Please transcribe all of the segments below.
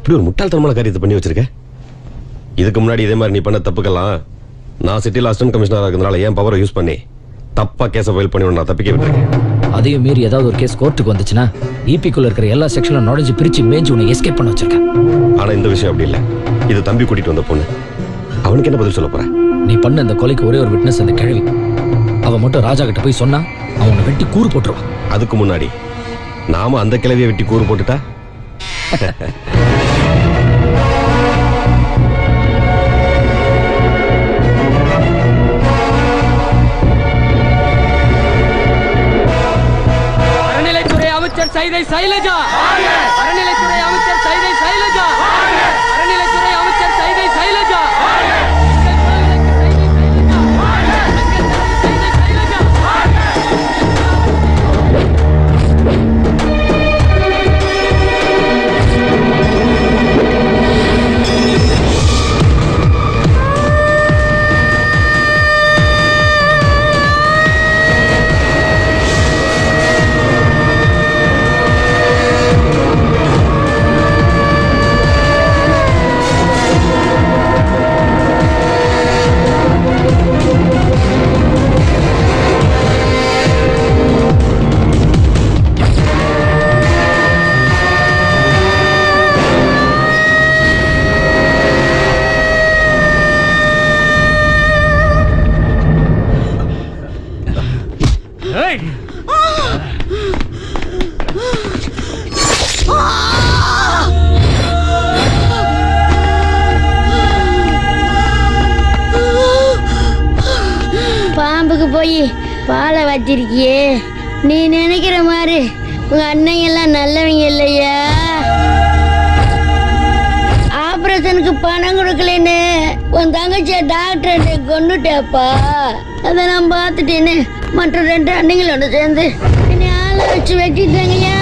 இப்படி ஒரு முட்டாள்தனமான காரியத்தை பண்ணி வச்சிருக்க. இதுக்கு முன்னாடி இதே மாதிரி நீ பண்ண தப்புக்கெல்லாம் நான் சிட்டியில் அசிஸ்டன்ட் கமிஷனராக இருக்கிறதுனால ஏன் பவரை யூஸ் பண்ணி தப்பா கேஸை ஃபைல் பண்ணி நான் தப்பிக்க விட்டுருக்கேன். அதையும் மீறி ஏதாவது ஒரு கேஸ் கோர்ட்டுக்கு வந்துச்சுன்னா இபிக்குள்ள இருக்கிற எல்லா செக்ஷனும் நுழைஞ்சு பிரிச்சு மேஞ்சு உன்னை எஸ்கேப் பண்ண வச்சிருக்கேன். ஆனா இந்த விஷயம் அப்படி இல்லை. இது தம்பி கூட்டிட்டு வந்த பொண்ணு. அவனுக்கு என்ன பதில் சொல்ல போற? நீ பண்ண இந்த கொலைக்கு ஒரே ஒரு விட்னஸ் அந்த கிழவி. அவன் மட்டும் ராஜா கிட்ட போய் சொன்னா அவனை வெட்டி கூறு போட்டுருவான். அதுக்கு முன்னாடி நாம அந்த கிழவியை வெட்டி கூறு போட்டுட்டா அறநிலைத்துறை அமைச்சர் சைதை சைலஜா, அறநிலைத்துறை அமைச்சர் சைதை சைலஜா, அறநிலைத்துறை அமைச்சர் சைதை சைலஜா. பாம்புக்கு போய் பாலை வச்சிருக்கியே, நீ நினைக்கிற மாதிரி உங்க அண்ணன் எல்லாம் நல்லவங்க இல்லையா? ஆபரேஷனுக்கு பணம் கொடுக்கலன்னு உன் தங்கச்சிய டாக்டர் கொண்டுட்டேப்பா. அதை நான் பார்த்துட்டேன்னு மற்ற 2 அண்ணங்களோட சேர்ந்து என்னை ஆளை வச்சு வெட்டிட்டாங்கய்யா.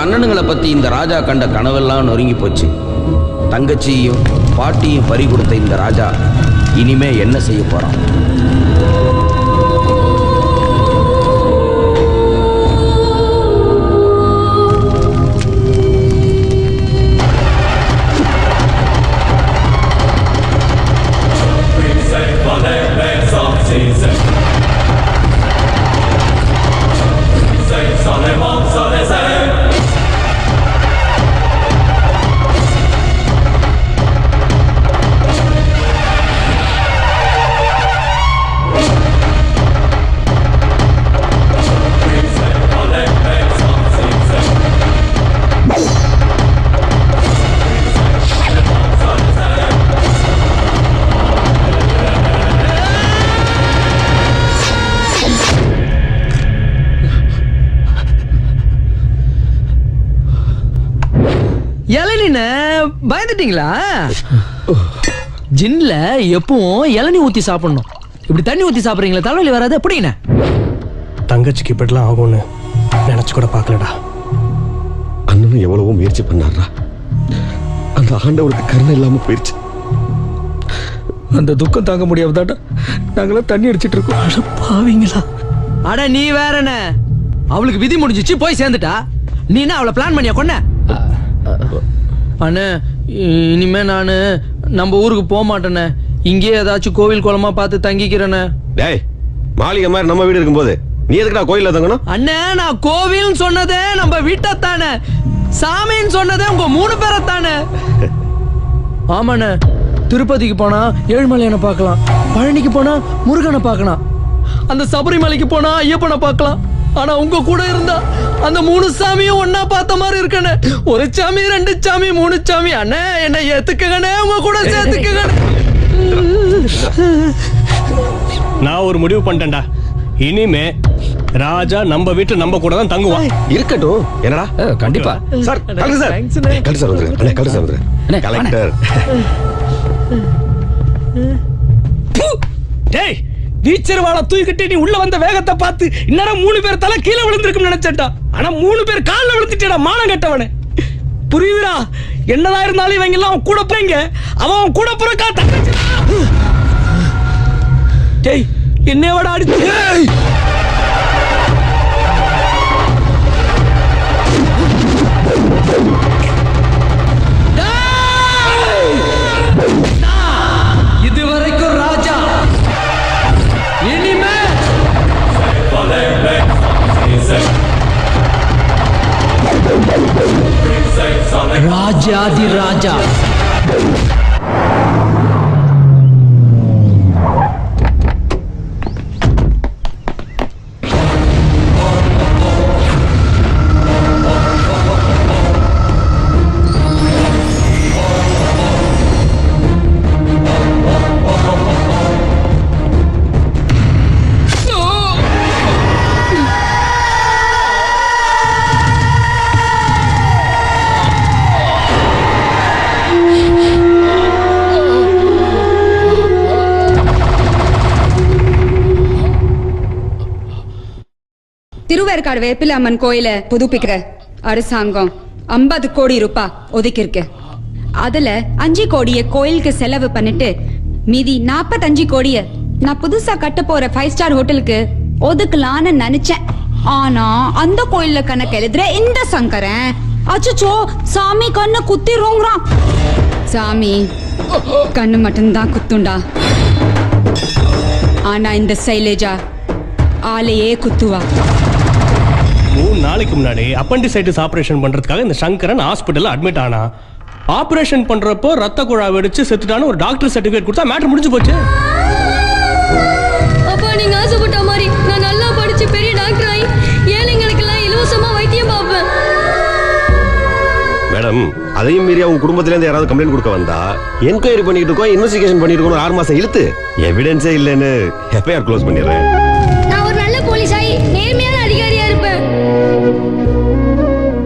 அண்ணனுங்களை பத்தி இந்த ராஜா கண்ட கனவெல்லாம் நொறுங்கி போச்சு. தங்கச்சியும் பாட்டியும் பறி கொடுத்த இந்த ராஜா இனிமே என்ன செய்ய போறான்? இளநீன பயந்துட்டீங்களா? ஜின்ல எப்பவும் இளநீ ஊத்தி சாப்பிடணும். இப்படி தண்ணி ஊத்தி சாப்பிடுறீங்களா? தலைவலி வராது. எப்படிங்க? தங்கச்சிக்கு இப்படிலாம் ஆகும்னு நினைச்சு கூட பார்க்கலடா. அண்ணனும் எவ்வளவோ முயற்சி பண்ணாரா, அந்த ஆண்டவருக்கு கருணை இல்லாம போயிருச்சு. அந்த துக்கம் தாங்க முடியாமதாட்டா நாங்களாம் தண்ணி அடிச்சிட்டு இருக்கோம். பாவீங்களா? அட நீ வேறன, அவளுக்கு விதி முடிஞ்சிச்சு, போய் சேர்ந்துட்டா. நீ என்ன அவளை பிளான் பண்ணியா கொன்ன? அண்ணே, இனிமே நானு நம்ம ஊருக்கு போக மாட்டேனே. இங்கேயே ஏதாச்சும் கோவில் குளமா பார்த்து தங்கிக்கிறேனே. டேய், மாளிகை மாதிரி நம்ம வீடு இருக்கும்போது நீ எதுக்குடா கோயில்ல தங்கணும்? அண்ணே, நான் கோவில் சொன்னதே நம்ம வீட்டைத்தானே, சாமின்னு சொன்னதே உங்க 3 பேரைத்தானே. ஆமாண்ணே, திருப்பதிக்கு போனா ஏழுமலையனை பார்க்கலாம், பழனிக்கு போனா முருகனை பார்க்கலாம், அந்த சபரிமலைக்கு போனா ஐயப்பனை பார்க்கலாம். ஆனா உங்க கூட இருந்தா அந்த 3 சாமியும் ஒன்னா பார்த்த மாதிரி இருக்கனே. 1 சாமி, 2 சாமி, 3 சாமி. அண்ணே, என்ன ஏத்துக்கங்கண்ணே, உங்க கூட சேர்த்துக்கங்க. நான் ஒரு முடிவு பண்ணிட்டேன்டா. இனிமே ராஜா நம்ம வீட்டு நம்ம கூட தான் தங்குவான். இருக்கட்டும். என்னடா? கண்டிப்பா sir, collector sir. Collector sir வந்துரு. அண்ணே, கலெக்டர் சார் வந்துரு. கலெக்டர். டேய், டீச்சர் வாளை தூக்கிட்டு நீ உள்ள வந்த வேகத்தை பார்த்து இன்னும் 3 பேர் தலை கீழே விழுந்திருக்கும் நினைச்சேன்டா. ஆனா 3 பேர் கால்ல விழுந்துட்டேடா, மானம் கட்டவனே. புரியுதுடா? என்னதான் இருந்தாலும் இவங்க எல்லாம் அவன் கூட போங்க, அவன் கூட புறக்கா தங்கச்சி. டேய், என்னையோட அடிச்சு. இதுவரைக்கும் ராஜா, இனிமே ராஜாதி ராஜா. திருவேற்காடு வேப்பிலம்மன் கோயில புதுப்பிக்கிற அரசாங்கம் 50 கோடி ரூபாய் ஒதுக்கிருக்கு. அதுல 5 கோடிய கோயிலுக்கு செலவு பண்ணிட்டு மீதி 45 கோடிய நான் புதுசா கட்ட போற 5 ஸ்டார் ஹோட்டலுக்கு ஒதுக்கலான்னு நினைச்சேன். ஆனா அந்த கோயில்ல கணக்கு எழுதுற இந்த சங்கரன் அச்சோ சாமி கண்ணு குத்திரோங்கிறான். சாமி கண்ணு மட்டும்தான் குத்துண்டா, ஆனா இந்த சைலேஜா ஆளையே குத்துவா. 3 நாளைக்கு முன்னாடி அப்பண்டிசைட்டிஸ் ஆபரேஷன் பண்றதுக்காக இந்த சங்கரன் ஹாஸ்பிட்டல்ல அட்மிட் ஆனா. ஆபரேஷன் பண்றப்போ ரத்த குழாய் வெடிச்சு செத்துட்டான்னு ஒரு டாக்டர் சர்டிபிகேட் கொடுத்தா மேட்டர் முடிஞ்சு போச்சு. அப்பா, நீங்க ஆசைப்பட்ட மாதிரி நான் நல்லா படிச்சு பெரிய டாக்டர் ஆகி ஏழைங்களுக்கெல்லாம் இலவசமா வைத்தியம் பார்ப்பேன். மேடம், அதையும் மீறி அவங்க குடும்பத்துல இருந்து யாராவது கம்ப்ளைண்ட் கொடுக்க வந்தா என்கொயரி பண்ணிட்டு இருக்கோம், இன்வெஸ்டிகேஷன் பண்ணிட்டு இருக்கோம். 6 மாசம் இழுத்து எவிடன்ஸே இல்லைன்னு எஃப்ஐஆர் க்ளோஸ் பண்ணிடுறேன். நான் ஒரு நல்ல போலீஸ் ஆகி நேர்மையான அதிகாரியா இருப்பேன்.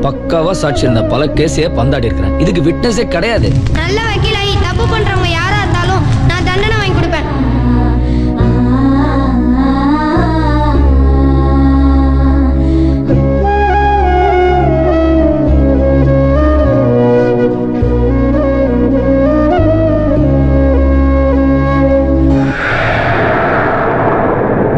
பக்காவா சாட்சி இருந்த பல கேஸையே பந்தாடி இருக்கிறேன். இதுக்கு விட்னஸே கிடையாது. நல்ல வக்கீல் ஆகி தப்பு பண்றவங்க யாரா இருந்தாலும் நான் தண்டனை வாங்கி கொடுப்பேன்.